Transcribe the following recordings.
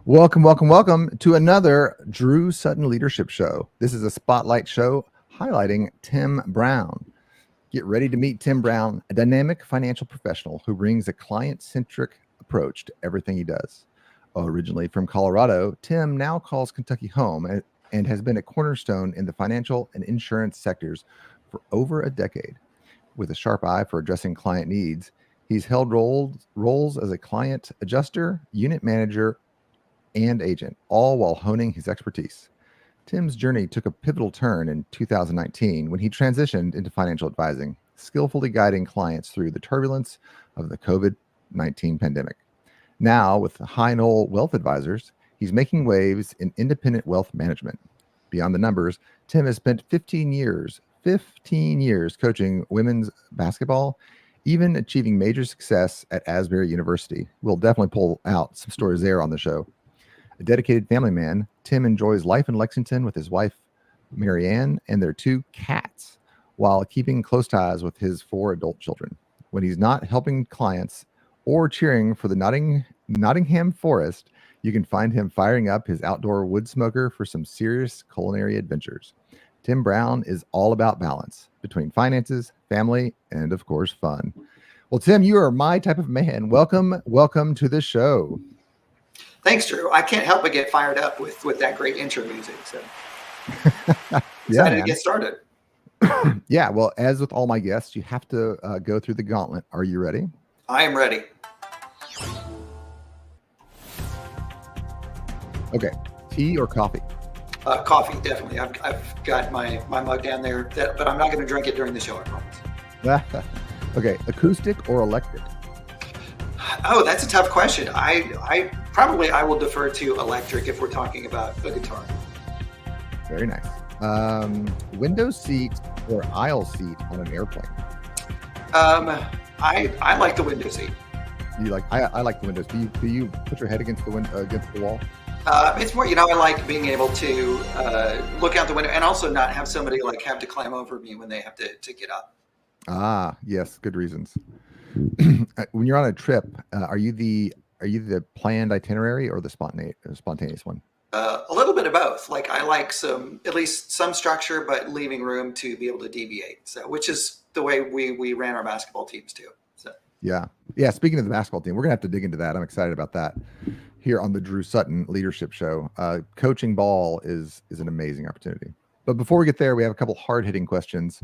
Welcome to another Drew Sutton Leadership Show. This is a spotlight show highlighting Tim Brown. Get ready to meet Tim Brown, a dynamic financial professional who brings a client-centric approach to everything he does. Originally from Colorado, Tim now calls Kentucky home and has been a cornerstone in the financial and insurance sectors for over a decade. With a sharp eye for addressing client needs, he's held roles as a client adjuster, unit manager, and agent, all while honing his expertise. Tim's journey took a pivotal turn in 2019 when he transitioned into financial advising, skillfully guiding clients through the turbulence of the COVID-19 pandemic. Now, with High Knoll Wealth Advisors, he's making waves in independent wealth management. Beyond the numbers, Tim has spent 15 years coaching women's basketball, even achieving major success at Asbury University. We'll definitely pull out some stories there on the show. A dedicated family man, Tim enjoys life in Lexington with his wife, Marianne, and their 2 cats, while keeping close ties with his 4 adult children. When he's not helping clients or cheering for the Nottingham Forest, you can find him firing up his outdoor wood smoker for some serious culinary adventures. Tim Brown is all about balance between finances, family, and of course, fun. Well, Tim, you are my type of man. Welcome to the show. Thanks, Drew. I can't help but get fired up with that great intro music. So excited to get started. Yeah, well, as with all my guests, you have to go through the gauntlet. Are you ready? I am ready. Okay. Tea or coffee? Coffee, definitely. I've got my mug down there, but I'm not going to drink it during the show, I promise. Okay. Acoustic or electric? Oh, that's a tough question. I will defer to electric if we're talking about a guitar. Very nice. Window seat or aisle seat on an airplane? I like the window seat. I like the windows. Do you put your head against the wall? It's more, I like being able to look out the window and also not have somebody have to climb over me when they have to get up. Ah, yes, good reasons. When you're on a trip, are you the planned itinerary or the spontaneous one? A little bit of both. I like at least some structure, but leaving room to be able to deviate. So, which is the way we ran our basketball teams too. So. Yeah. Speaking of the basketball team, we're gonna have to dig into that. I'm excited about that here on the Drew Sutton Leadership Show. Coaching ball is an amazing opportunity. But before we get there, we have a couple hard-hitting questions.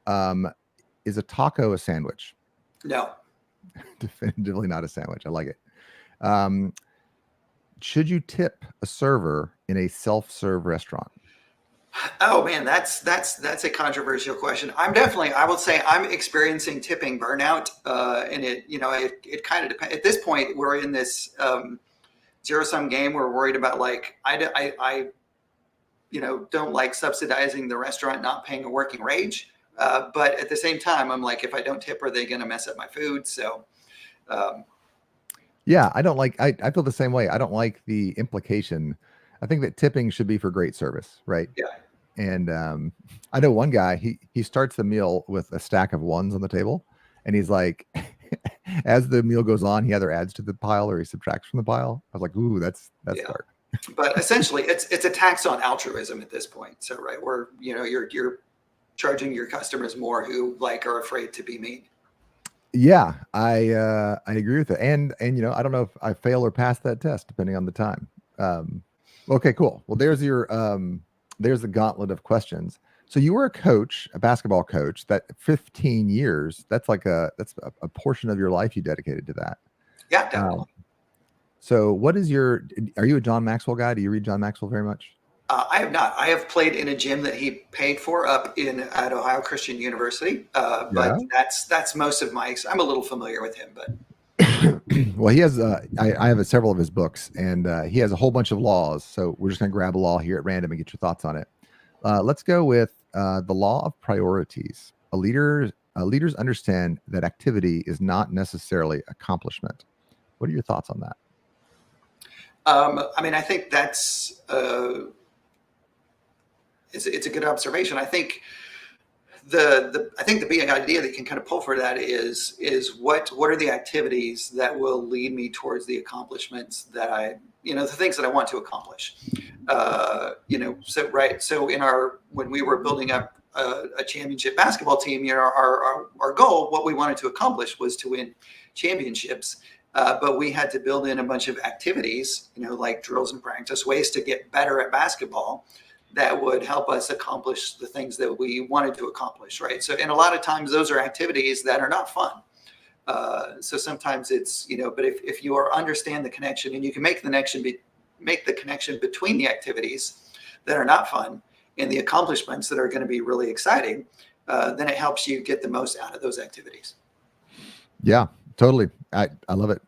Is a taco a sandwich? No. Definitively not a sandwich. I like it. Should you tip a server in a self-serve restaurant? Oh man, that's a controversial question. I would say I'm experiencing tipping burnout, and it kind of depends. At this point, we're in this zero-sum game. We're worried about I don't like subsidizing the restaurant not paying a working wage. But at the same time, I'm like, if I don't tip, are they going to mess up my food? So, yeah, I don't like, I feel the same way. I don't like the implication. I think that tipping should be for great service, right? Yeah. And I know one guy, he starts the meal with a stack of ones on the table. And he's like, as the meal goes on, he either adds to the pile or he subtracts from the pile. I was like, ooh, that's dark. But essentially, it's a tax on altruism at this point. So, right, where, you're charging your customers more who are afraid to be mean. Yeah, I agree with it. And I don't know if I fail or pass that test depending on the time. Okay, cool. Well, there's the gauntlet of questions. So you were a coach, a basketball coach, that 15 years, that's a portion of your life you dedicated to that. Yeah, definitely. So are you a John Maxwell guy? Do you read John Maxwell very much? I have not. I have played in a gym that he paid for at Ohio Christian University. But that's most of I'm a little familiar with him, but. Well, he has, I have several of his books, and he has a whole bunch of laws. So we're just going to grab a law here at random and get your thoughts on it. Let's go with the law of priorities. Leaders understand that activity is not necessarily accomplishment. What are your thoughts on that? I think that's it's a good observation. I think I think the big idea that you can kind of pull for that is what are the activities that will lead me towards the accomplishments that the things that I want to accomplish. So when we were building up a championship basketball team, our goal, what we wanted to accomplish was to win championships. But we had to build in a bunch of activities, like drills and practice, ways to get better at basketball that would help us accomplish the things that we wanted to accomplish, right? So, and a lot of times those are activities that are not fun. So sometimes it's, but if you understand the connection and you can make the connection between the activities that are not fun and the accomplishments that are going to be really exciting, then it helps you get the most out of those activities. Yeah, totally. I love it.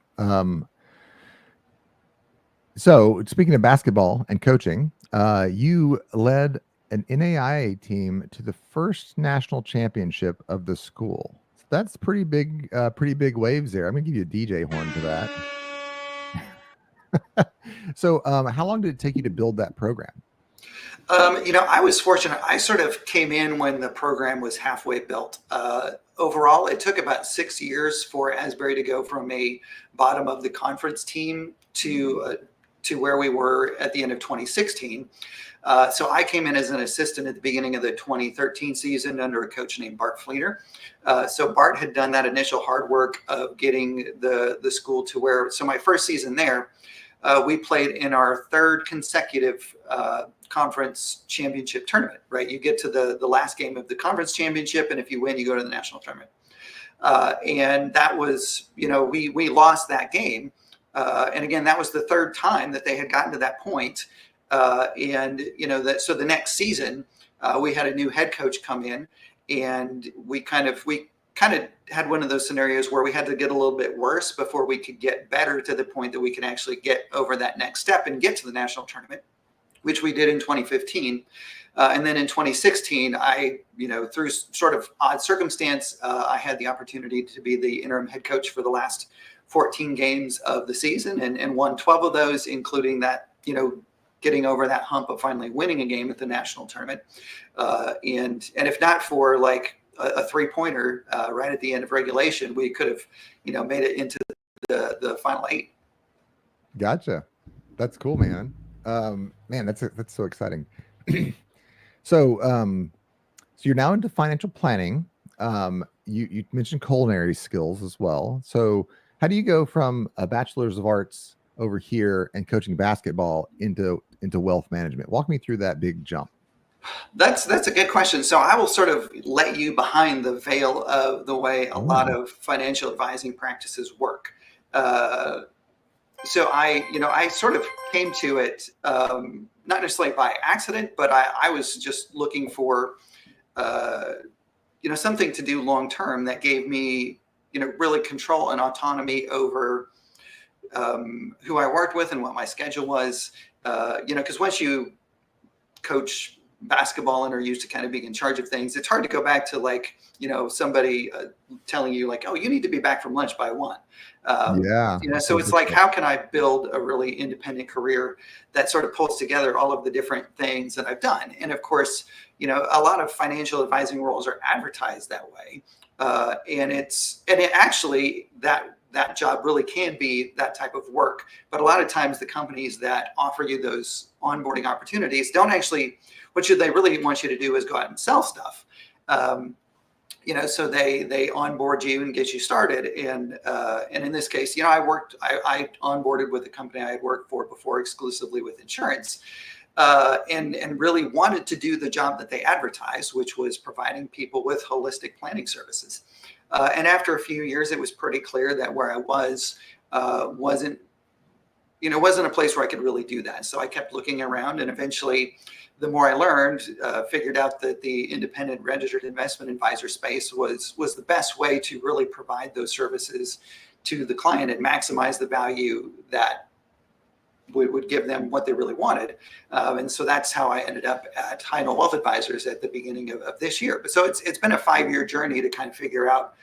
So speaking of basketball and coaching, you led an NAIA team to the first national championship of the school. So that's pretty big waves there. I'm gonna give you a DJ horn for that. So how long did it take you to build that program? I was fortunate. I sort of came in when the program was halfway built. Overall, it took about 6 years for Asbury to go from a bottom of the conference team to where we were at the end of 2016. So I came in as an assistant at the beginning of the 2013 season under a coach named Bart Fleener. So Bart had done that initial hard work of getting the school to where, so my first season there, we played in our third consecutive conference championship tournament, right? You get to the last game of the conference championship, and if you win, you go to the national tournament. And that was, we lost that game. And again, that was the third time that they had gotten to that point. So the next season, we had a new head coach come in, and we kind of had one of those scenarios where we had to get a little bit worse before we could get better to the point that we could actually get over that next step and get to the national tournament, which we did in 2015. And then in 2016, through sort of odd circumstance, I had the opportunity to be the interim head coach for the last 14 games of the season and won 12 of those, including that, getting over that hump of finally winning a game at the national tournament. And if not for like a three-pointer right at the end of regulation, we could have, made it into the final 8. Gotcha. That's cool, man. Man, that's so exciting. So you're now into financial planning. You mentioned culinary skills as well. So how do you go from a bachelor's of arts over here and coaching basketball into wealth management? Walk me through that big jump. That's a good question. So I will sort of let you behind the veil of the way a lot of financial advising practices work. So I sort of came to it, not necessarily by accident, but I was just looking for, something to do long-term that gave me, really control and autonomy over who I worked with and what my schedule was, because once you coach basketball and are used to kind of being in charge of things, it's hard to go back to like, somebody telling you like, oh, you need to be back from lunch by 1. So it's like, how can I build a really independent career that sort of pulls together all of the different things that I've done? And of course, a lot of financial advising roles are advertised that way. And it actually, that job really can be that type of work. But a lot of times the companies that offer you those onboarding opportunities don't actually, what they really want you to do is go out and sell stuff. So they onboard you and get you started. And in this case, I onboarded with a company I had worked for before exclusively with insurance, and really wanted to do the job that they advertised, which was providing people with holistic planning services. And after a few years, it was pretty clear that where I wasn't a place where I could really do that. So I kept looking around, and eventually, the more I learned, figured out that the independent registered investment advisor space was the best way to really provide those services to the client and maximize the value that would give them what they really wanted. And so that's how I ended up at High Note Wealth Advisors at the beginning of this year. But so it's been a 5-year journey to kind of figure out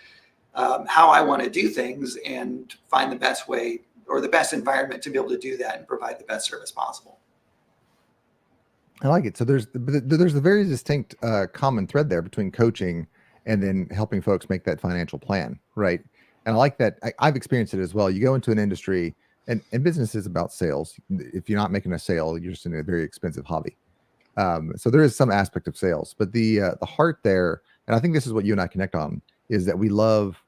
how I want to do things and find the best way or the best environment to be able to do that and provide the best service possible. I like it. So there's a very distinct common thread there between coaching and then helping folks make that financial plan, right? And I like that. I've experienced it as well. You go into an industry, and business is about sales. If you're not making a sale, you're just in a very expensive hobby. So there is some aspect of sales, but the heart there, and I think this is what you and I connect on, is that we love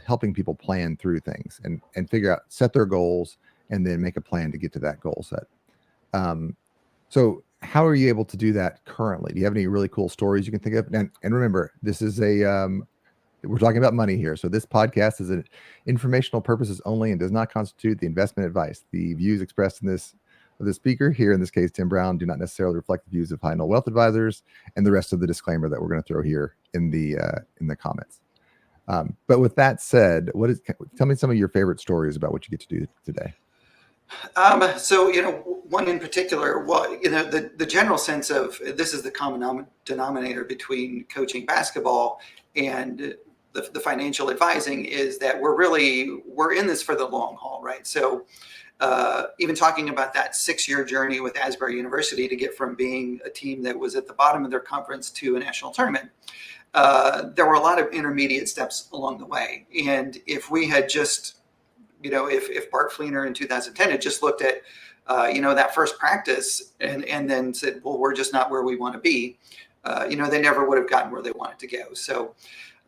helping people plan through things and figure out, set their goals, and then make a plan to get to that goal set. So how are you able to do that currently? Do you have any really cool stories you can think of? And remember, this is we're talking about money here. So this podcast is an informational purposes only and does not constitute the investment advice. The views expressed in this of the speaker here, in this case, Tim Brown, do not necessarily reflect the views of High Note Wealth Advisors and the rest of the disclaimer that we're going to throw here in the comments. But with that said, tell me some of your favorite stories about what you get to do today. So, one in particular, well, the general sense of this is the common denominator between coaching basketball and the financial advising is that we're in this for the long haul, right? So even talking about that 6-year journey with Asbury University to get from being a team that was at the bottom of their conference to a national tournament, there were a lot of intermediate steps along the way. And if we had just if Bart Fleener in 2010 had just looked at, that first practice and then said, well, we're just not where we want to be, they never would have gotten where they wanted to go. So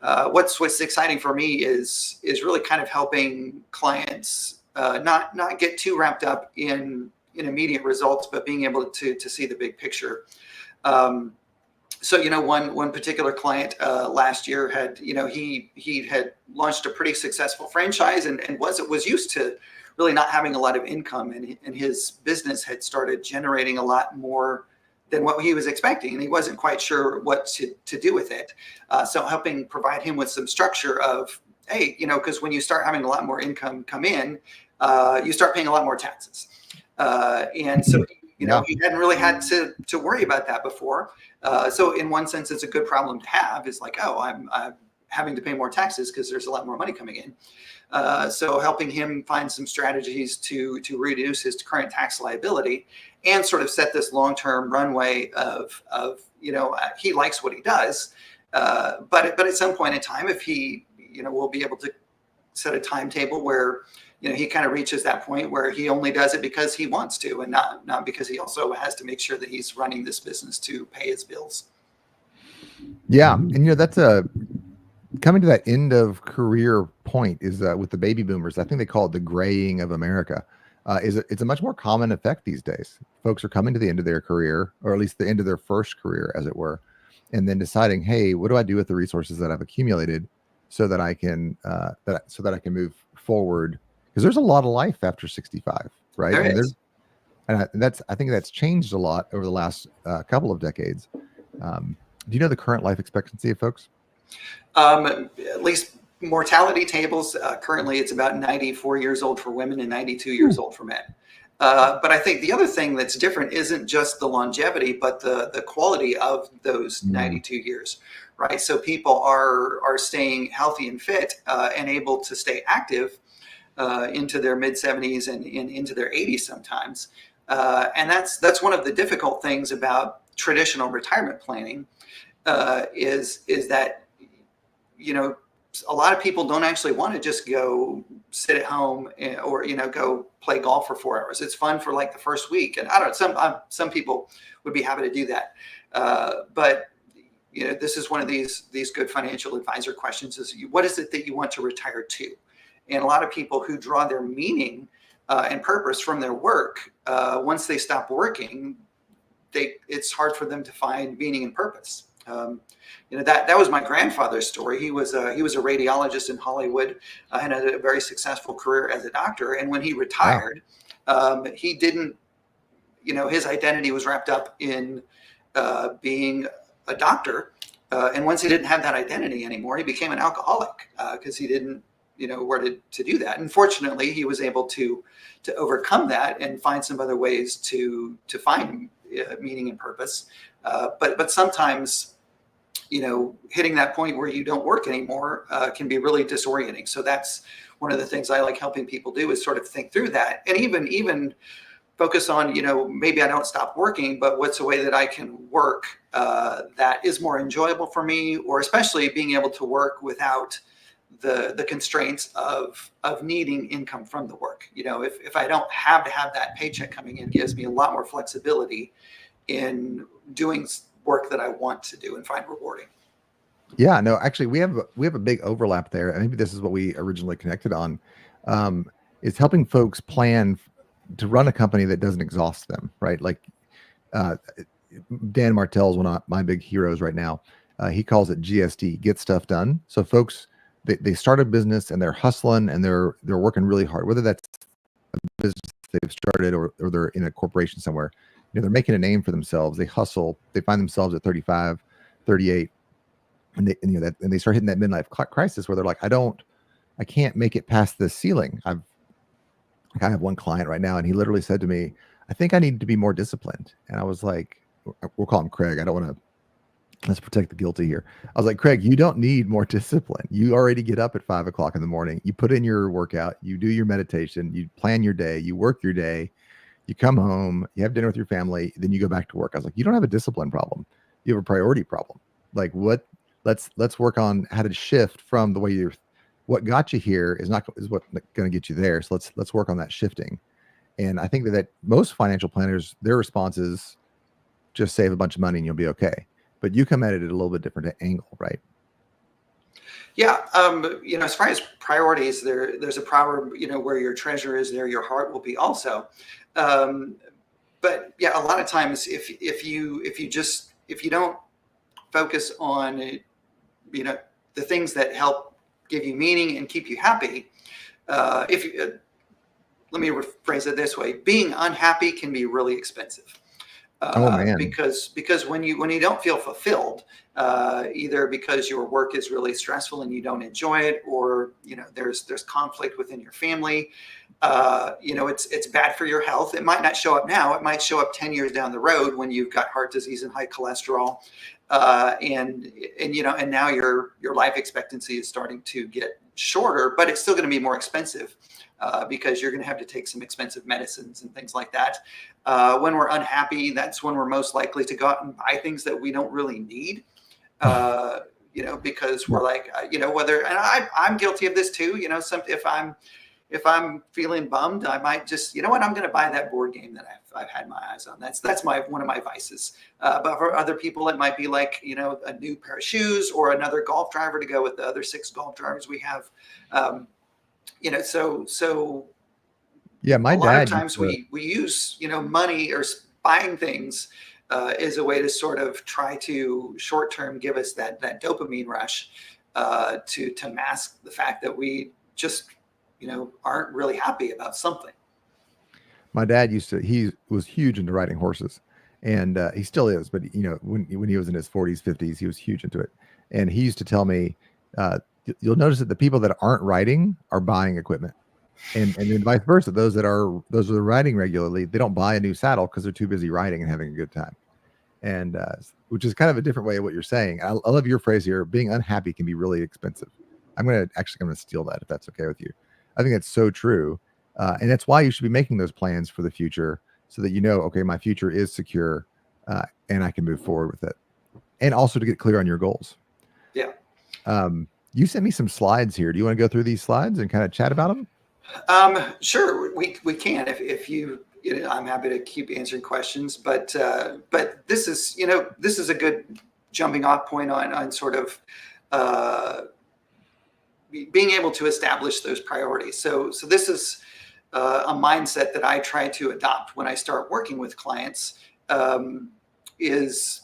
what's exciting for me is really kind of helping clients not get too wrapped up in immediate results, but being able to see the big picture. So, one particular client last year had, he had launched a pretty successful franchise and was used to really not having a lot of income, and his business had started generating a lot more than what he was expecting, and he wasn't quite sure what to do with it. So helping provide him with some structure of, hey, because when you start having a lot more income come in, you start paying a lot more taxes. And so he hadn't really had to worry about that before. So in one sense, it's a good problem to have. It's like, oh, I'm having to pay more taxes because there's a lot more money coming in. So helping him find some strategies to reduce his current tax liability and sort of set this long-term runway of he likes what he does. But at some point in time, if he, will be able to set a timetable where he kind of reaches that point where he only does it because he wants to and not because he also has to make sure that he's running this business to pay his bills. Yeah. And, that's coming to that end of career point is with the baby boomers. I think they call it the graying of America. It's a much more common effect these days. Folks are coming to the end of their career, or at least the end of their first career, as it were, and then deciding, hey, what do I do with the resources that I've accumulated so that I can move forward? Because there's a lot of life after 65, right? I think that's changed a lot over the last couple of decades. Do you know the current life expectancy of folks? At least mortality tables, currently it's about 94 years old for women and 92 years old for men. But I think the other thing that's different isn't just the longevity, but the quality of those 92 years, right? So people are staying healthy and fit and able to stay active into their mid 70s and into their 80s sometimes. And that's one of the difficult things about traditional retirement planning is that, a lot of people don't actually want to just go sit at home or, go play golf for 4 hours. It's fun for like the first week. And I don't know, some people would be happy to do that. But this is one of these good financial advisor questions is what is it that you want to retire to? And a lot of people who draw their meaning and purpose from their work, once they stop working, it's hard for them to find meaning and purpose. That was my grandfather's story. He was a radiologist in Hollywood and had a very successful career as a doctor. And when he retired, he didn't, his identity was wrapped up in being a doctor. And once he didn't have that identity anymore, he became an alcoholic because he didn't where to do that. And fortunately, he was able to overcome that and find some other ways to find meaning and purpose. But sometimes, hitting that point where you don't work anymore can be really disorienting. So that's one of the things I like helping people do is sort of think through that. And even focus on, maybe I don't stop working, but what's a way that I can work that is more enjoyable for me, or especially being able to work without the constraints of needing income from the work. If I don't have to have that paycheck coming in, it gives me a lot more flexibility in doing work that I want to do and find rewarding. Yeah, no, actually we have a big overlap there. And maybe this is what we originally connected on, is helping folks plan to run a company that doesn't exhaust them, right? Like Dan Martell is one of my big heroes right now. He calls it GSD, get stuff done. So folks, they start a business and they're hustling and they're working really hard, whether that's a business they've started or they're in a corporation somewhere. They're making a name for themselves. They hustle. They find themselves at 35, 38, and they start hitting that midlife crisis where they're like, I can't make it past this ceiling. I have one client right now, and he literally said to me, I think I need to be more disciplined. And I was like, we'll call him Craig. I don't want to, let's protect the guilty here. I was like, Craig, you don't need more discipline. You already get up at 5 o'clock in the morning. You put in your workout, you do your meditation, you plan your day, you work your day, you come home, you have dinner with your family, then you go back to work. I was like, you don't have a discipline problem. You have a priority problem. Like let's work on how to shift from the way what got you here is what going to get you there. So let's work on that shifting. And I think that most financial planners, their response is just save a bunch of money and you'll be okay. But you come at it at a little bit different angle, right? Yeah. As far as priorities, there's a proverb, where your treasure is, there your heart will be also. But yeah, a lot of times if you don't focus on, the things that help give you meaning and keep you happy, let me rephrase it this way: being unhappy can be really expensive. Oh man! Because when you don't feel fulfilled, either because your work is really stressful and you don't enjoy it, or there's conflict within your family, it's bad for your health. It might not show up now. It might show up 10 years down the road when you've got heart disease and high cholesterol, and now your life expectancy is starting to get shorter, but it's still going to be more expensive. Because you're going to have to take some expensive medicines and things like that. When we're unhappy, that's when we're most likely to go out and buy things that we don't really need. Because we're like, and I'm guilty of this too. If I'm feeling bummed, I might just, I'm going to buy that board game that I've had my eyes on. That's one of my vices. But for other people, it might be like, a new pair of shoes or another golf driver to go with the other 6 golf drivers we have. So yeah, my a dad lot of times we use, money or buying things as a way to sort of try to short-term give us that dopamine rush to mask the fact that we just, aren't really happy about something. My dad he was huge into riding horses, and he still is, but when he was in his 40s, 50s, he was huge into it. And he used to tell me, you'll notice that the people that aren't riding are buying equipment, and then vice versa. Those that are riding regularly, they don't buy a new saddle because they're too busy riding and having a good time. And which is kind of a different way of what you're saying. I love your phrase here. Being unhappy can be really expensive. I'm going to steal that if that's okay with you. I think that's so true. And that's why you should be making those plans for the future so that okay, my future is secure and I can move forward with it. And also to get clear on your goals. Yeah. You sent me some slides here. Do you want to go through these slides and kind of chat about them? Sure, we can. If you, I'm happy to keep answering questions. But this is a good jumping off point on sort of being able to establish those priorities. So this is a mindset that I try to adopt when I start working with clients. Is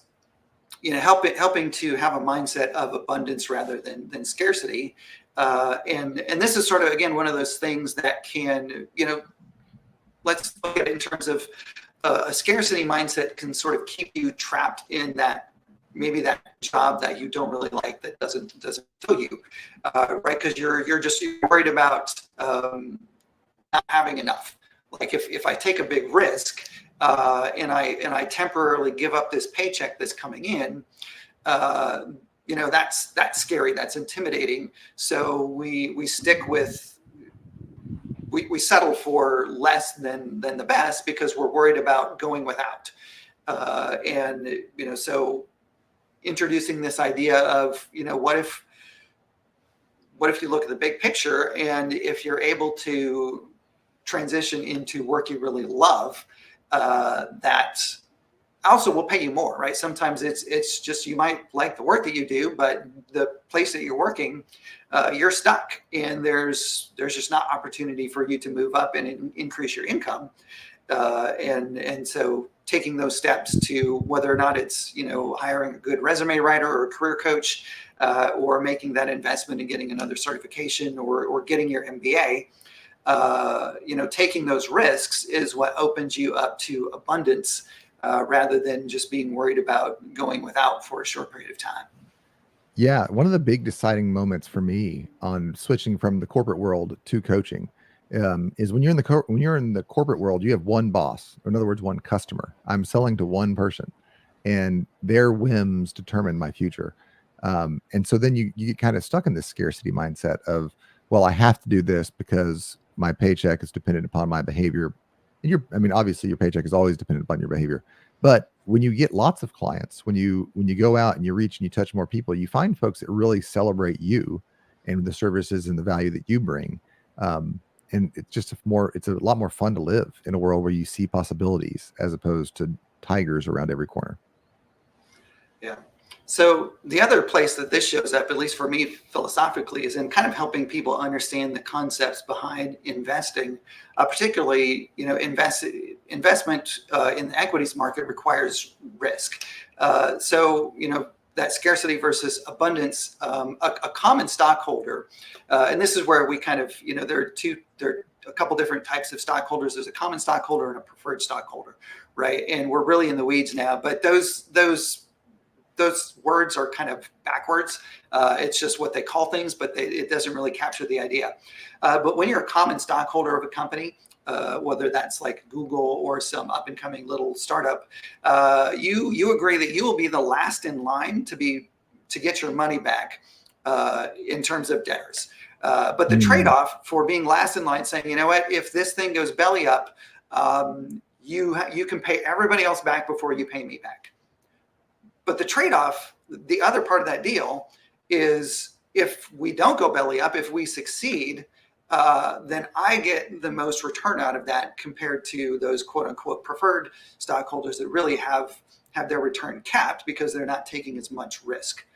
helping to have a mindset of abundance rather than scarcity. And this is sort of, again, one of those things that can, let's look at it in terms of a scarcity mindset can sort of keep you trapped in maybe that job that you don't really like, that doesn't fill you, right? Because you're worried about not having enough. Like if I take a big risk, and I temporarily give up this paycheck that's coming in, that's scary. That's intimidating. So we stick with we settle for less than the best because we're worried about going without. And, so introducing this idea of, what if you look at the big picture, and if you're able to transition into work you really love, that also will pay you more, right? Sometimes it's just, you might like the work that you do, but the place that you're working, you're stuck, and there's just not opportunity for you to move up and increase your income. And so taking those steps to whether or not it's, hiring a good resume writer or a career coach, or making that investment in getting another certification or getting your MBA, taking those risks is what opens you up to abundance, rather than just being worried about going without for a short period of time. Yeah, one of the big deciding moments for me on switching from the corporate world to coaching, is when you're in the corporate world, you have one boss, or in other words, one customer. I'm selling to one person, and their whims determine my future. And so then you get kind of stuck in this scarcity mindset of, well, I have to do this because my paycheck is dependent upon my behavior. And obviously your paycheck is always dependent upon your behavior. But when you get lots of clients, when you go out and you reach and you touch more people, you find folks that really celebrate you and the services and the value that you bring. And it's a lot more fun to live in a world where you see possibilities as opposed to tigers around every corner. Yeah. So the other place that this shows up, at least for me philosophically, is in kind of helping people understand the concepts behind investing. Particularly, investment in the equities market requires risk. So that scarcity versus abundance, a common stockholder, and this is where we kind of, there are a couple different types of stockholders. There's a common stockholder and a preferred stockholder, right? And we're really in the weeds now, but those words are kind of backwards. It's just what they call things, but it doesn't really capture the idea. But when you're a common stockholder of a company, whether that's like Google or some up and coming little startup, you agree that you will be the last in line to get your money back, in terms of debtors. But the trade-off for being last in line, saying, you know what, if this thing goes belly up, you can pay everybody else back before you pay me back. But the trade-off, the other part of that deal, is if we don't go belly up, if we succeed, then I get the most return out of that compared to those quote unquote preferred stockholders that really have their return capped because they're not taking as much risk.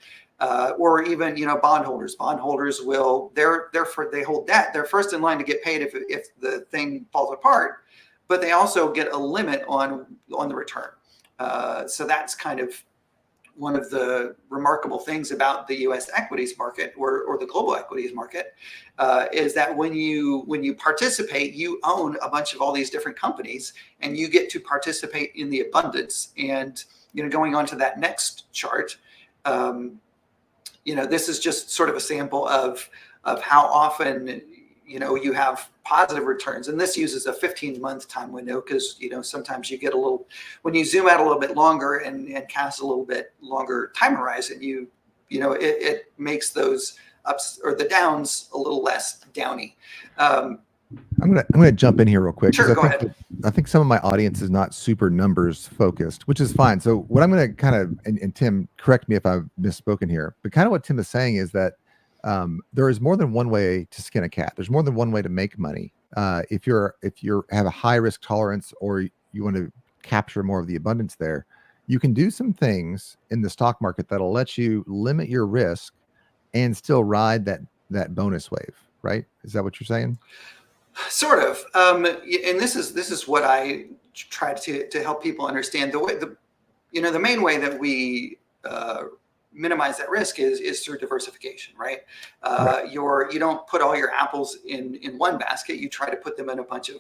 Or even, bondholders. Bondholders they hold debt. They're first in line to get paid if the thing falls apart, but they also get a limit on the return. So that's kind of one of the remarkable things about the U.S. equities market or the global equities market, is that when you participate, you own a bunch of all these different companies, and you get to participate in the abundance. And going on to that next chart, this is just sort of a sample of how often you have positive returns. And this uses a 15-month time window because, sometimes you get a little, when you zoom out a little bit longer and cast a little bit longer time horizon, it makes those ups or the downs a little less downy. I'm gonna jump in here real quick. Sure, go ahead. I think some of my audience is not super numbers focused, which is fine. So what I'm going to kind of, and Tim, correct me if I've misspoken here, but kind of what Tim is saying is that there is more than one way to skin a cat. There's more than one way to make money. If you have a high risk tolerance, or you want to capture more of the abundance there, you can do some things in the stock market that'll let you limit your risk and still ride that bonus wave. Right? Is that what you're saying? Sort of. And this is what I try to help people understand. The main way that we minimize that risk is through diversification, right? Right. You don't put all your apples in one basket. You try to put them in a bunch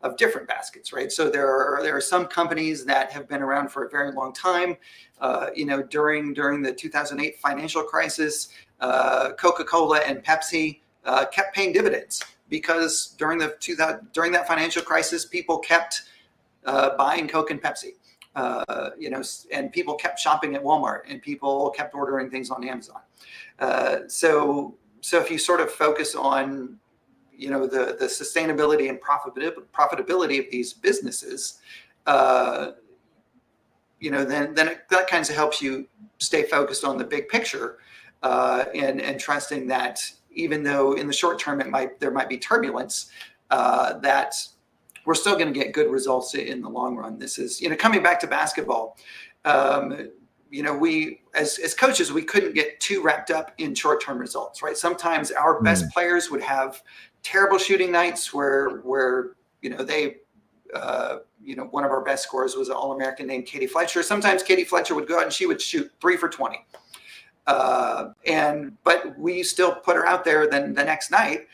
of different baskets, right? So there are some companies that have been around for a very long time. During the 2008 financial crisis, Coca-Cola and Pepsi kept paying dividends because during that financial crisis, people kept buying Coke and Pepsi. And people kept shopping at Walmart, and people kept ordering things on Amazon. So if you sort of focus on, the sustainability and profitability of these businesses, then that kind of helps you stay focused on the big picture, and trusting that even though in the short term there might be turbulence, that we're still going to get good results in the long run. This is, coming back to basketball. We as coaches, we couldn't get too wrapped up in short-term results, right? Sometimes our best players would have terrible shooting nights where they one of our best scorers was an All-American named Katie Fletcher. Sometimes Katie Fletcher would go out and she would shoot 3 for 20. But we still put her out there then the next night,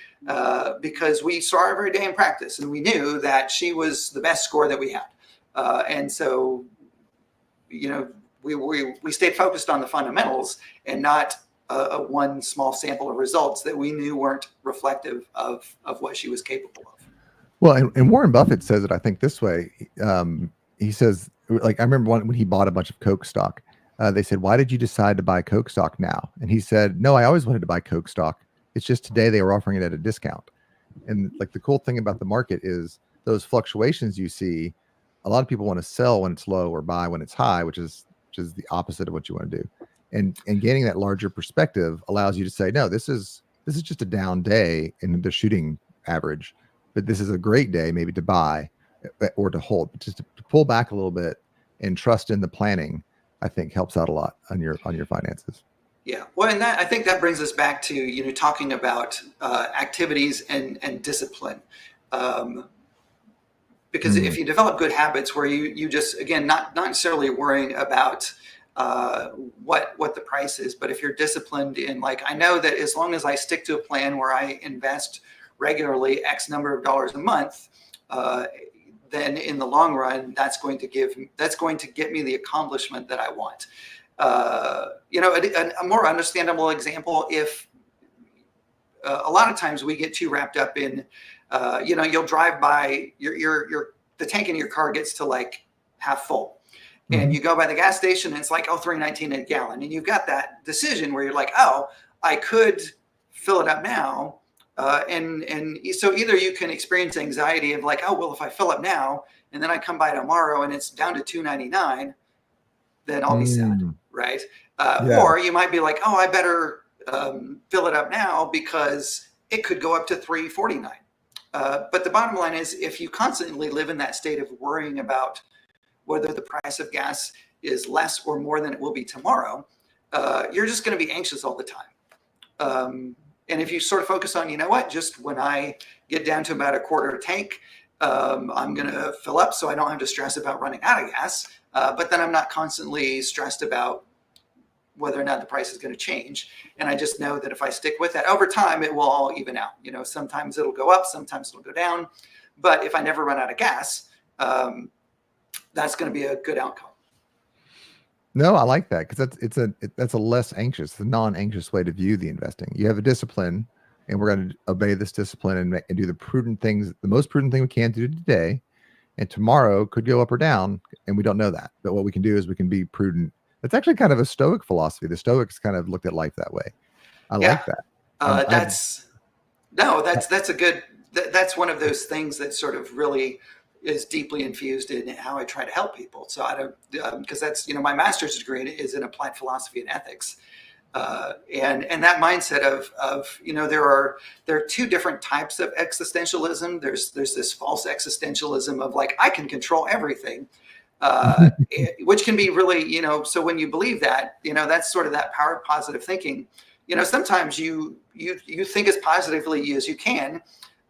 because we saw her every day in practice and we knew that she was the best scorer that we had. And so, we stayed focused on the fundamentals and not a one small sample of results that we knew weren't reflective of what she was capable of. Well, and Warren Buffett says it, I think, this way. He says, like, I remember when he bought a bunch of Coke stock, they said, "Why did you decide to buy Coke stock now?" And he said, "No, I always wanted to buy Coke stock. It's just today they were offering it at a discount." And like the cool thing about the market is those fluctuations you see, a lot of people want to sell when it's low or buy when it's high, which is the opposite of what you want to do. And gaining that larger perspective allows you to say, no, this is just a down day in the shooting average, but this is a great day maybe to buy or to hold. But just to pull back a little bit and trust in the planning, I think helps out a lot on your finances. Yeah, well, and I think that brings us back to talking about activities and discipline, because if you develop good habits where you just, again, not necessarily worrying about what the price is, but if you're disciplined in, like, I know that as long as I stick to a plan where I invest regularly X number of dollars a month, then in the long run, that's going to get me the accomplishment that I want. A more understandable example, if a lot of times we get too wrapped up in, you'll drive by the tank in your car gets to like half full, and you go by the gas station and it's like, $3.19 a gallon, and you've got that decision where you're like, I could fill it up now. And so either you can experience anxiety of like, if I fill up now and then I come by tomorrow and it's down to $2.99, then I'll be sad, right? Or you might be like, I better fill it up now because it could go up to $3.49. But the bottom line is, if you constantly live in that state of worrying about whether the price of gas is less or more than it will be tomorrow, you're just going to be anxious all the time. And if you sort of focus on, just when I get down to about a quarter tank, I'm going to fill up so I don't have to stress about running out of gas. But then I'm not constantly stressed about whether or not the price is going to change. And I just know that if I stick with that over time, it will all even out. Sometimes it'll go up, sometimes it'll go down. But if I never run out of gas, that's going to be a good outcome. No, I like that, because that's a less anxious, a non-anxious way to view the investing. You have a discipline, and we're going to obey this discipline and do the prudent things, the most prudent thing we can do today. And tomorrow could go up or down, and we don't know that. But what we can do is we can be prudent. That's actually kind of a Stoic philosophy. The Stoics kind of looked at life that way. I like that. That's one of those things that sort of really is deeply infused in how I try to help people. So I don't, because that's, my master's degree is in applied philosophy and ethics. And that mindset of there are two different types of existentialism. There's this false existentialism of like, I can control everything, which can be really, so when you believe that, that's sort of that power of positive thinking. Sometimes you think as positively as you can,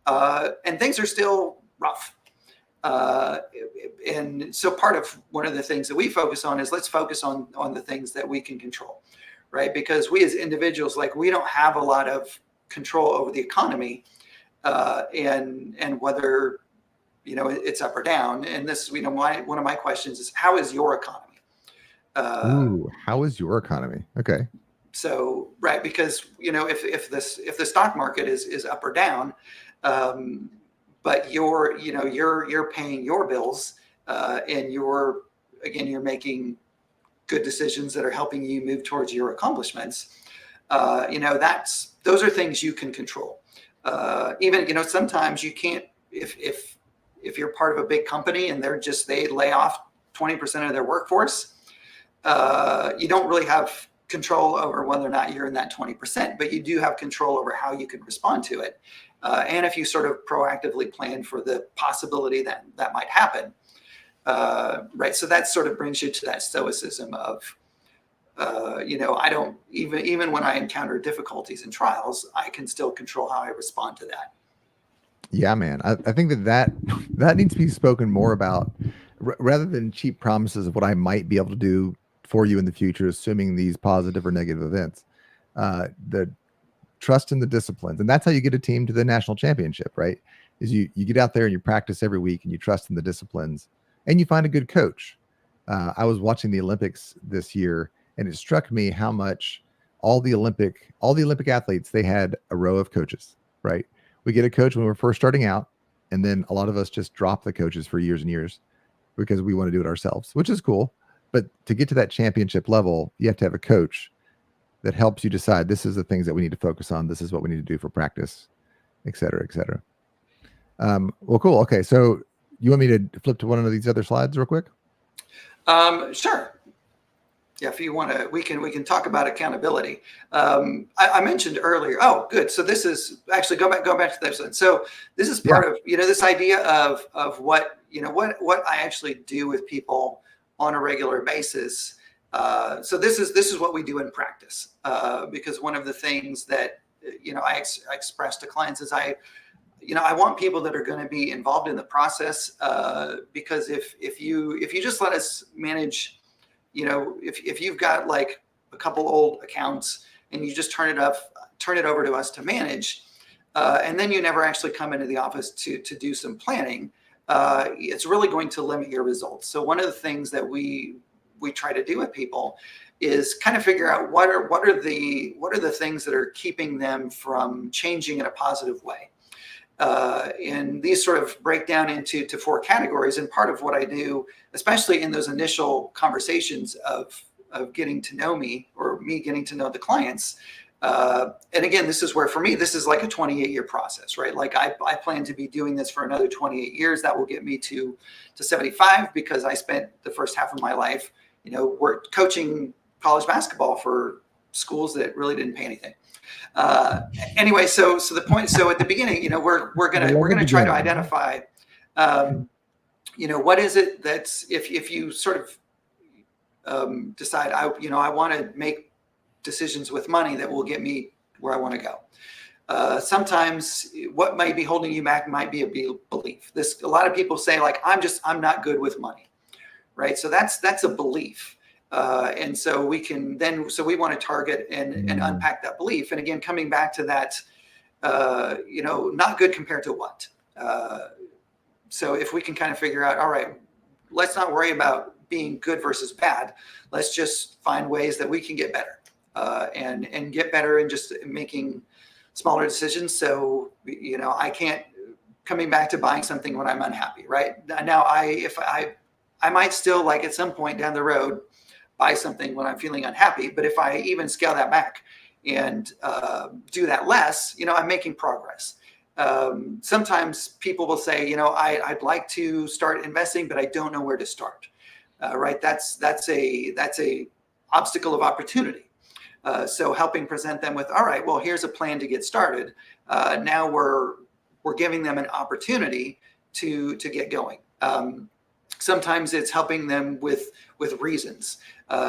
and things are still rough. And so one of the things that we focus on is let's focus on the things that we can control, right? Because we as individuals, like, we don't have a lot of control over the economy, and whether, it's up or down. And this, one of my questions is, how is your economy? How is your economy? Okay. So, right. Because, if the stock market is up or down, but you're paying your bills, and you're making good decisions that are helping you move towards your accomplishments. Those are things you can control. Even, sometimes you can't, if you're part of a big company and they lay off 20% of their workforce, you don't really have control over whether or not you're in that 20%, but you do have control over how you can respond to it. And if you sort of proactively plan for the possibility that might happen, right? So that sort of brings you to that stoicism of, I don't, even when I encounter difficulties and trials, I can still control how I respond to that. Yeah, man. I think that needs to be spoken more about, rather than cheap promises of what I might be able to do for you in the future, assuming these positive or negative events. The trust in the disciplines, and that's how you get a team to the national championship, right? Is you get out there and you practice every week and you trust in the disciplines and you find a good coach. I was watching the Olympics this year, and it struck me how much all the Olympic athletes, they had a row of coaches, right? We get a coach when we're first starting out, and then a lot of us just drop the coaches for years and years because we want to do it ourselves, which is cool. But to get to that championship level, you have to have a coach that helps you decide, this is the things that we need to focus on. This is what we need to do for practice, et cetera, et cetera. Well, cool. Okay. So you want me to flip to one of these other slides real quick? Sure. Yeah, if you want to, we can talk about accountability. I mentioned earlier. Oh, good. So this is actually go back to this one. So this is part of this idea of what I actually do with people on a regular basis. So this is what we do in practice. Because one of the things that I express to clients is I want people that are going to be involved in the process. Because if you just let us manage. If you've got like a couple old accounts and you just turn it over to us to manage, and then you never actually come into the office to do some planning, it's really going to limit your results. So one of the things that we try to do with people is kind of figure out what are the things that are keeping them from changing in a positive way. And these sort of break down into 4 categories. And part of what I do, especially in those initial conversations of getting to know me or me getting to know the clients. And again, this is where, for me, this is like a 28-year process, right? Like I plan to be doing this for another 28 years. That will get me to 75, because I spent the first half of my life, coaching college basketball for schools that really didn't pay anything. Anyway, so the point, so at the beginning, we're gonna try to identify, what is it that's, if you sort of decide, I want to make decisions with money that will get me where I want to go. Sometimes what might be holding you back might be a belief. A lot of people say, like, I'm not good with money, right? So that's a belief. And so we want to target and unpack that belief. And again, coming back to that, not good compared to what? So if we can kind of figure out, all right, let's not worry about being good versus bad. Let's just find ways that we can get better, and get better in just making smaller decisions. So, I can't, coming back to buying something when I'm unhappy, right? Now, I might still, like, at some point down the road, buy something when I'm feeling unhappy. But if I even scale that back and do that less, I'm making progress. Sometimes people will say, I'd like to start investing, but I don't know where to start. Right? That's a obstacle of opportunity. So helping present them with, all right, well, here's a plan to get started. Now we're giving them an opportunity to get going. Sometimes it's helping them with reasons.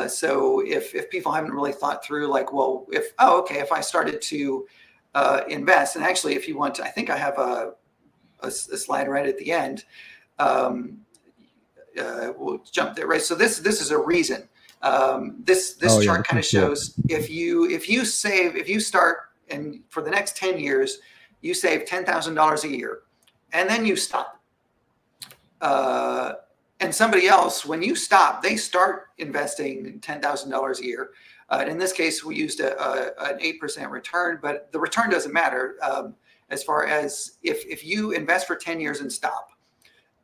So if people haven't really thought through, like, well, if I started to invest, and actually, if you want to, I think I have a slide right at the end. We'll jump there, right? So this is a reason. This chart kind of shows if you start, and for the next 10 years, you save $10,000 a year, and then you stop. And somebody else, when you stop, they start investing $10,000 a year. In this case, we used an 8% return, but the return doesn't matter as far as if you invest for 10 years and stop,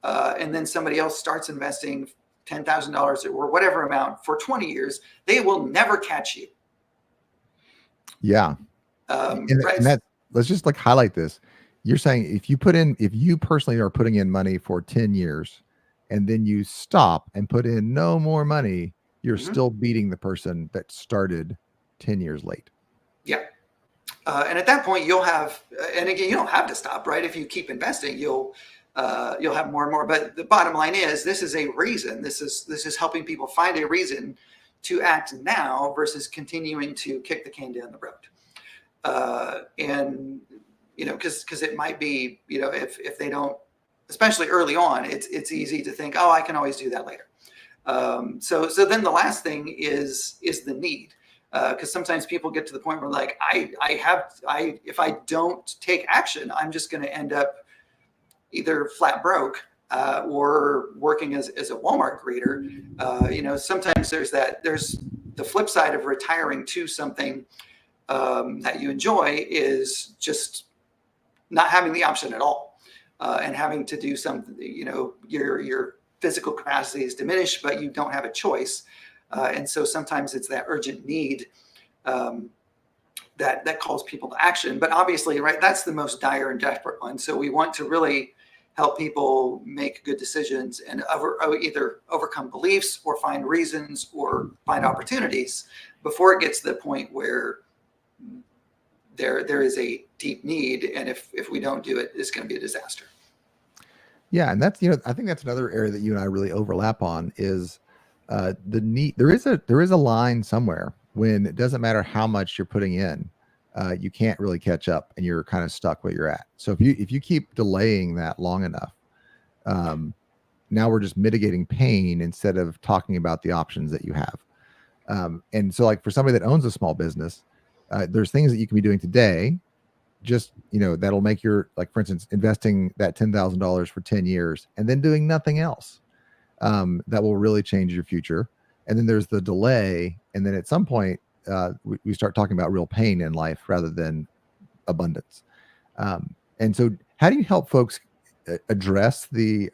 and then somebody else starts investing $10,000 or whatever amount for 20 years, they will never catch you. Yeah. Right? let's just like highlight this. You're saying if you personally are putting in money for 10 years and then you stop and put in no more money, you're Mhm. still beating the person that started 10 years late. Yeah. And at that point, you'll have, and again, you don't have to stop, right? If you keep investing, you'll have more and more. But the bottom line is, this is a reason. This is helping people find a reason to act now versus continuing to kick the can down the road. And because it might be, if they don't, especially early on, it's easy to think, oh, I can always do that later. So then the last thing is the need. Because sometimes people get to the point where like if I don't take action, I'm just going to end up either flat broke or working as a Walmart greeter. Sometimes there's the flip side of retiring to something that you enjoy is just not having the option at all and having to do something. Your physical capacity is diminished, but you don't have a choice. And so sometimes it's that urgent need that calls people to action. But obviously, right, that's the most dire and desperate one. So we want to really help people make good decisions and either overcome beliefs or find reasons or find opportunities before it gets to the point where there is a deep need. And if we don't do it, it's going to be a disaster. Yeah, and that's I think that's another area that you and I really overlap on is the need. There is a line somewhere when it doesn't matter how much you're putting in, you can't really catch up, and you're kind of stuck where you're at. So if you keep delaying that long enough, now we're just mitigating pain instead of talking about the options that you have. And so, like for somebody that owns a small business, there's things that you can be doing today just that'll make your, like for instance, investing that $10,000 for 10 years and then doing nothing else, that will really change your future. And then there's the delay, and then at some point we start talking about real pain in life rather than abundance. And so how do you help folks address the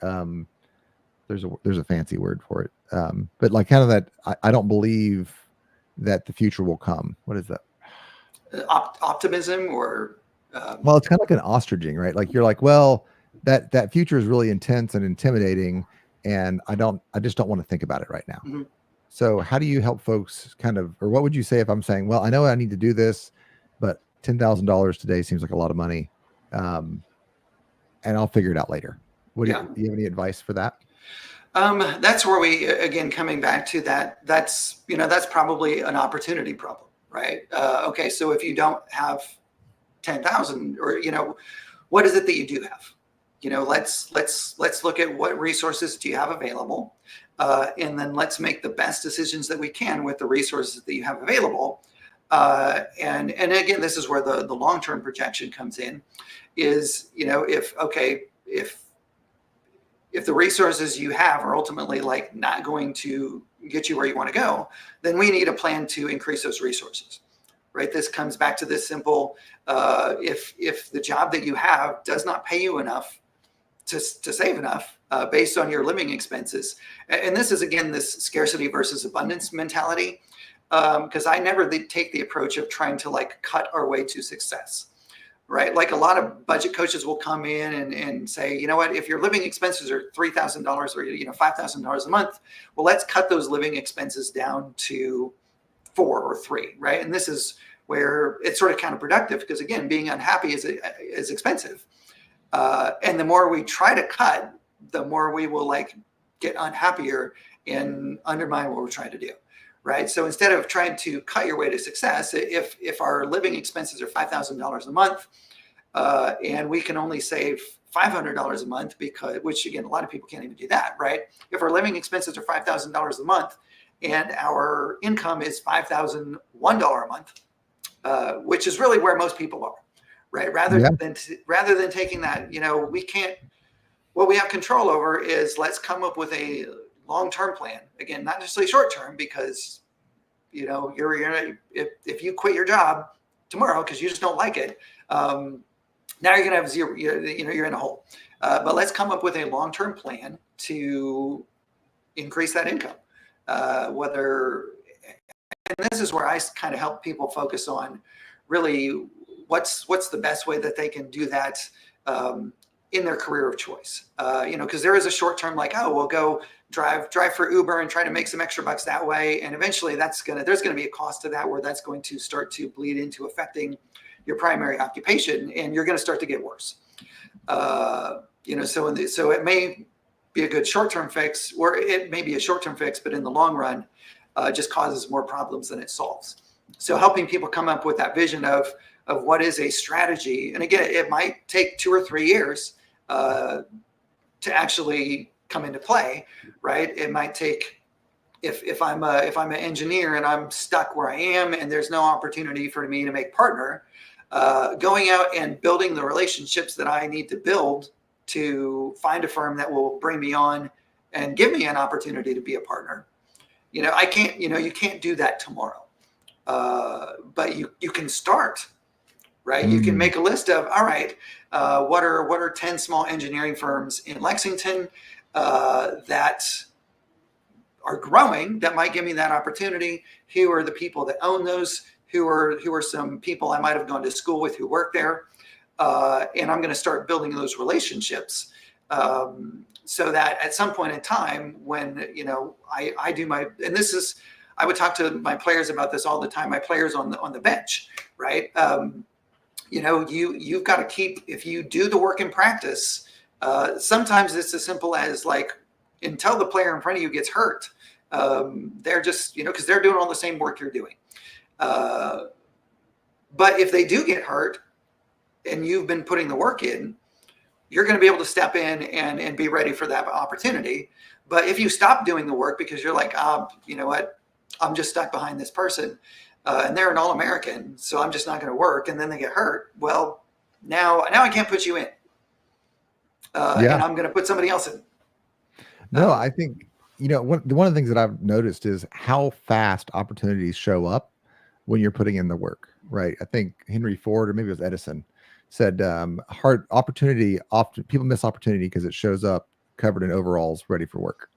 there's a fancy word for it, but like kind of that I don't believe that the future will come. What is that? Optimism or well, it's kind of like an ostriching, right? Like you're like, well, that future is really intense and intimidating, and I just don't want to think about it right now. mm-hmm. So how do you help folks kind of, or what would you say if I'm saying, well, I know I need to do this, but $10,000 today seems like a lot of money, and I'll figure it out later. Do you have any advice for that? That's where we, again, coming back to that, that's probably an opportunity problem, right? Okay. So if you don't have 10,000 or, what is it that you do have? Let's look at what resources do you have available. And then let's make the best decisions that we can with the resources that you have available. And again, this is where the long-term projection comes in is, if the resources you have are ultimately like not going to get you where you want to go, then we need a plan to increase those resources. Right. This comes back to this simple, if the job that you have does not pay you enough to save enough based on your living expenses. And this is, again, this scarcity versus abundance mentality, because I never take the approach of trying to like cut our way to success. Right. Like a lot of budget coaches will come in and say, you know what, if your living expenses are $3,000 or, $5,000 a month, well, let's cut those living expenses down to 4 or 3. Right. And this is where it's sort of counterproductive because, again, being unhappy is expensive. And the more we try to cut, the more we will like get unhappier and undermine what we're trying to do. Right. So instead of trying to cut your way to success, if our living expenses are $5,000 a month and we can only save $500 a month, which again, a lot of people can't even do that. Right. If our living expenses are $5,000 a month and our income is $5,001 a month, which is really where most people are. Right. Rather than taking that, we can't. What we have control over is let's come up with a long-term plan. Again, not necessarily short-term, because if you quit your job tomorrow because you just don't like it, now you're going to have zero. You're in a hole. But let's come up with a long-term plan to increase that income. And this is where I kind of help people focus on really what's the best way that they can do that in their career of choice. Because there is a short term like, oh, we'll go drive for Uber and try to make some extra bucks that way, and eventually there's going to be a cost to that where that's going to start to bleed into affecting your primary occupation, and you're going to start to get worse. So it may be a good short-term fix, or it may be a short-term fix, but in the long run, just causes more problems than it solves. So helping people come up with that vision of what is a strategy, and again, it might take 2 or 3 years to actually come into play, right? It might take, if I'm an engineer and I'm stuck where I am and there's no opportunity for me to make partner, going out and building the relationships that I need to build to find a firm that will bring me on and give me an opportunity to be a partner. You can't do that tomorrow, but you can start, right? You can make a list of, all right, what are 10 small engineering firms in Lexington that are growing that might give me that opportunity? Who are the people that own those? Who are some people I might have gone to school with who work there? And I'm going to start building those relationships so that at some point in time, when I do my, and this is, I would talk to my players about this all the time. My players on the bench, right? You've got to keep, if you do the work in practice, sometimes it's as simple as like, until the player in front of you gets hurt, they're just, because they're doing all the same work you're doing. But if they do get hurt and you've been putting the work in, you're going to be able to step in and be ready for that opportunity. But if you stop doing the work because you're like, you know what, I'm just stuck behind this person and they're an All-American, so I'm just not going to work. And then they get hurt. Well, now I can't put you in. And I'm going to put somebody else in. No, I think, one of the things that I've noticed is how fast opportunities show up when you're putting in the work, right? I think Henry Ford, or maybe it was Edison, said hard opportunity, often people miss opportunity because it shows up covered in overalls ready for work,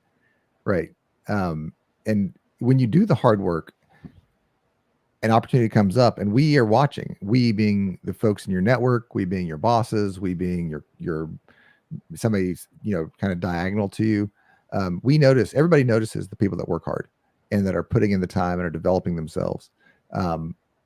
right? And when you do the hard work, an opportunity comes up and we are watching, we being the folks in your network, we being your bosses, we being your somebody's, kind of diagonal to you. Everybody notices the people that work hard and that are putting in the time and are developing themselves.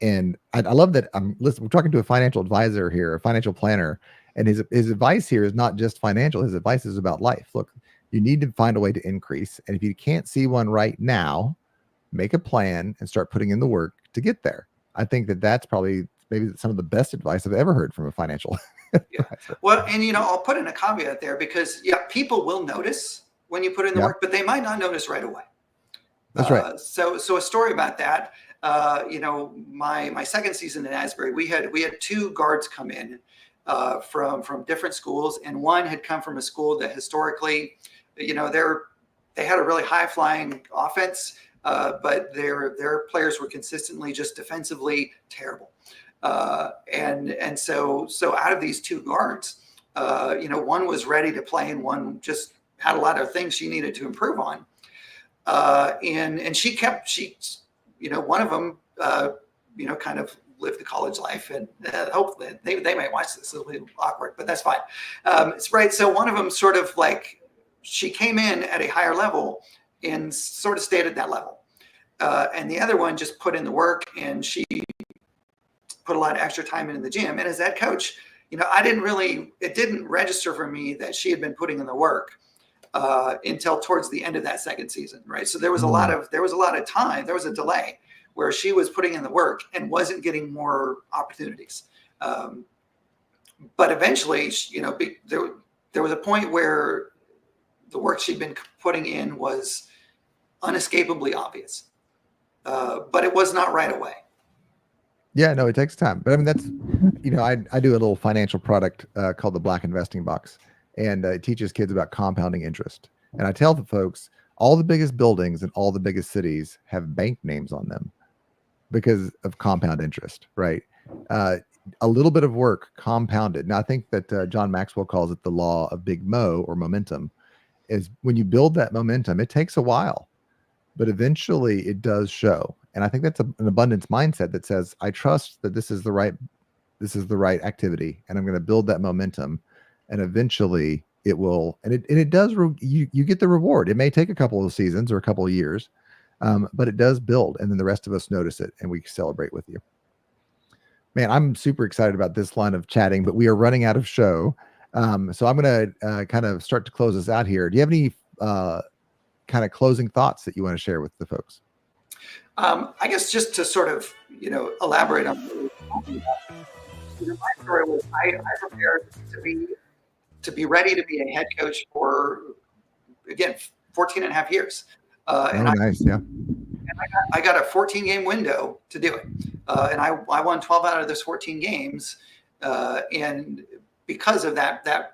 And I love that we're talking to a financial advisor here, a financial planner, and his advice here is not just financial. His advice is about life. Look, you need to find a way to increase. And if you can't see one right now, make a plan and start putting in the work to get there. I think that's probably maybe some of the best advice I've ever heard from a financial Yeah. Well, and I'll put in a caveat there because people will notice when you put in the work, but they might not notice right away. That's right. So a story about that. My second season in Asbury, we had 2 guards come in from different schools, and one had come from a school that historically, they had a really high flying offense, but their players were consistently just defensively terrible. And so out of these 2 guards, one was ready to play and one just had a lot of things she needed to improve on. And she one of them, kind of lived the college life, and hopefully they might watch this. It'll be awkward, but that's fine. It's right. So one of them sort of like, she came in at a higher level and sort of stayed at that level. And the other one just put in the work, and she put a lot of extra time in the gym. And as head coach, it didn't register for me that she had been putting in the work until towards the end of that second season. Right. So there was a lot of time. There was a delay where she was putting in the work and wasn't getting more opportunities. But eventually, there was a point where the work she'd been putting in was unescapably obvious, but it was not right away. Yeah, no, it takes time. But I mean, that's, I do a little financial product called the Black Investing Box, and it teaches kids about compounding interest. And I tell the folks, all the biggest buildings in all the biggest cities have bank names on them because of compound interest, right? A little bit of work compounded. Now, I think that John Maxwell calls it the law of big mo, or momentum, is when you build that momentum, it takes a while, but eventually it does show. And I think that's an abundance mindset that says, I trust that this is the right this is the right activity, and I'm going to build that momentum, and eventually it will, and it does, you get the reward. It may take a couple of seasons or a couple of years, but it does build, and then the rest of us notice it, and we celebrate with you. Man, I'm super excited about this line of chatting, but we are running out of show. So I'm going to kind of start to close us out here. Do you have any kind of closing thoughts that you want to share with the folks? I guess just to sort of, elaborate on my story was I prepared to be ready to be a head coach for, again, 14 and a half years. Nice. Yeah. And I got a 14-game window to do it. And I won 12 out of those 14 games. And because of that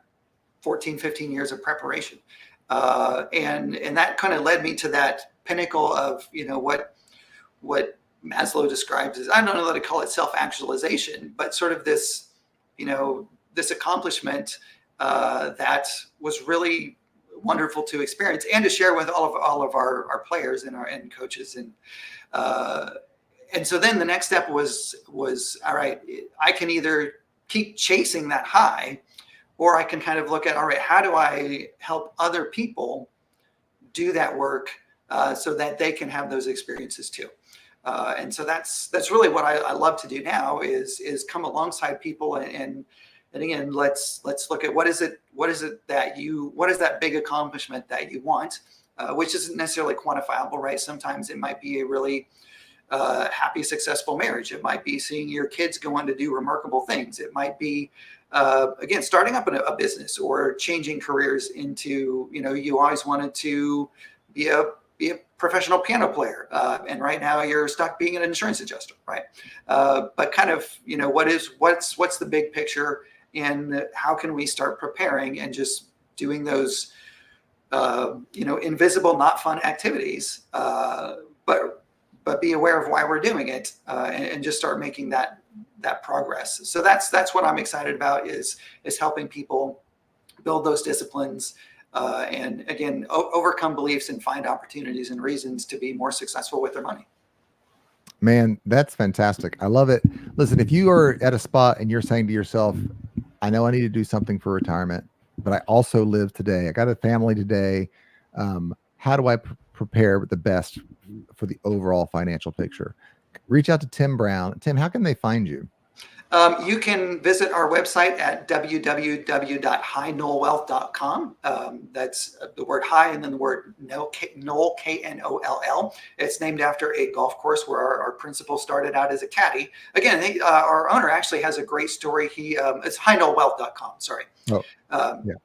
14, 15 years of preparation. And that kind of led me to that pinnacle of, what Maslow describes as, I don't know how to call it self-actualization, but sort of this, this accomplishment that was really wonderful to experience and to share with all of our players and coaches. And so then the next step was, all right, I can either keep chasing that high, or I can kind of look at, all right, how do I help other people do that work so that they can have those experiences too? And so that's really what I love to do now is come alongside people and again, let's look at what is that big accomplishment that you want, which isn't necessarily quantifiable, right? Sometimes it might be a really happy, successful marriage. It might be seeing your kids go on to do remarkable things. It might be, again, starting up a business or changing careers into, you always wanted to be a professional piano player. And right now you're stuck being an insurance adjuster, right? But kind of, what's the big picture and how can we start preparing and just doing those, invisible, not fun activities, but be aware of why we're doing it and just start making that progress. So that's what I'm excited about is helping people build those disciplines and again, overcome beliefs and find opportunities and reasons to be more successful with their money. Man, that's fantastic. I love it. Listen, if you are at a spot and you're saying to yourself, I know I need to do something for retirement, but I also live today. I got a family today. How do I prepare the best for the overall financial picture? Reach out to Tim Brown. Tim, how can they find you? You can visit our website at www.high-knoll-wealth.com. That's the word high and then the word Knoll, Knoll. It's named after a golf course where our principal started out as a caddy. Again, our owner actually has a great story. It's high-knoll-wealth.com. Sorry. Oh, yeah.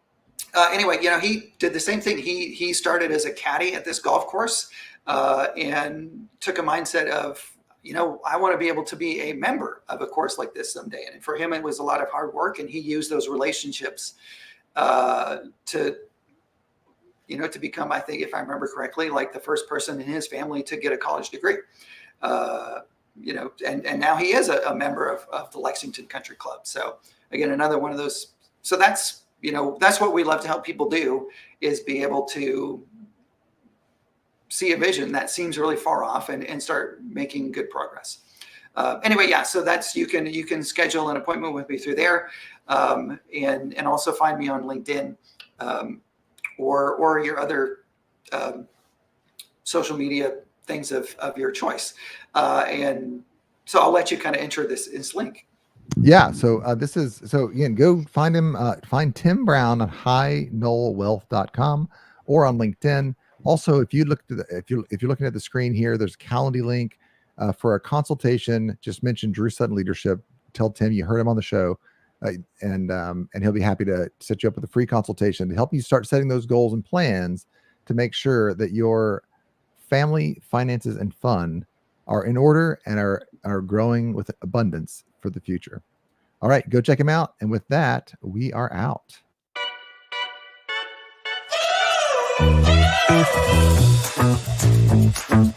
Anyway, he did the same thing. He started as a caddy at this golf course and took a mindset of, I want to be able to be a member of a course like this someday. And for him, it was a lot of hard work. And he used those relationships to become, I think, if I remember correctly, like the first person in his family to get a college degree. And now he is a member of the Lexington Country Club. So again, another one of those. So that's what we love to help people do is be able to see a vision that seems really far off and start making good progress. Anyway, yeah, so that's, you can schedule an appointment with me through there and also find me on LinkedIn or your other social media things of your choice. And so I'll let you kind of enter this link. Yeah. So again, go find him, find Tim Brown on high-knoll-wealth.com or on LinkedIn. Also, if you're looking at the screen here, there's a Calendly link for a consultation. Just mention Drew Sutton Leadership. Tell Tim you heard him on the show, and he'll be happy to set you up with a free consultation to help you start setting those goals and plans to make sure that your family, finances, and fun are in order and are growing with abundance for the future. All right, go check him out. And with that, we are out. Thank you.